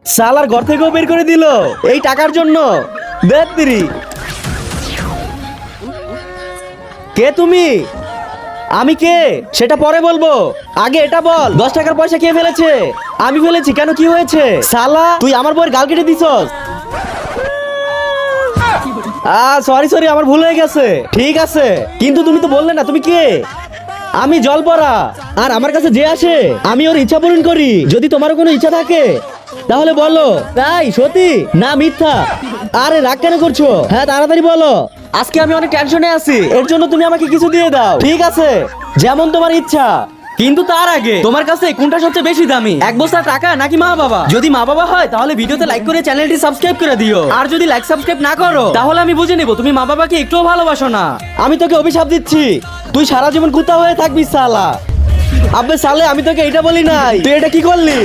শালার ঘর থেকেও বের করে দিল এই টাকার জন্য। দেত্রি, কে তুমি? আমি কে সেটা পরে বলবো, আগে এটা বল 10 টাকার পয়সা কে ফেলেছে? আমি ফেলেছি। কেন, কি হয়েছে? শালা তুই আমার বউয়ের গাল কেটে দিছস। সরি আমার ভুল হয়ে গেছে। ঠিক আছে, কিন্তু তুমি তো বললে না তুমি কে। আমি জলপরা, আর আমার কাছে যে আসে আমি ওর ইচ্ছা পূরণ করি। যদি তোমারও কোনো ইচ্ছা থাকে তাহলে বলো। তাই সত্যি না মিথ্যা? আরে রাগ কেন করছো? হ্যাঁ তাড়াতাড়ি বলো, আজকে আমি অনেক টেনশনে আছি, এর জন্য তুমি আমাকে কিছু দিয়ে দাও। ঠিক আছে, যেমন তোমার ইচ্ছা, কিন্তু তার আগে তোমার কাছে কোনটা সবচেয়ে বেশি দামি, 1 বস্তা টাকা নাকি মা বাবা? যদি মা বাবা হয় তাহলে ভিডিওতে লাইক করে চ্যানেলটি সাবস্ক্রাইব করে দিও, আর যদি লাইক সাবস্ক্রাইব না করো তাহলে আমি বুঝে নেব তুমি মা বাবাকে একটুও ভালোবাসো না। আমি তোকে অভিশাপ দিচ্ছি, তুই সারা জীবন কুত্তা হয়ে থাকবি শালা। আবে সালে, আমি তোকে এটা বলি নাই, তুই এটা কি করলি?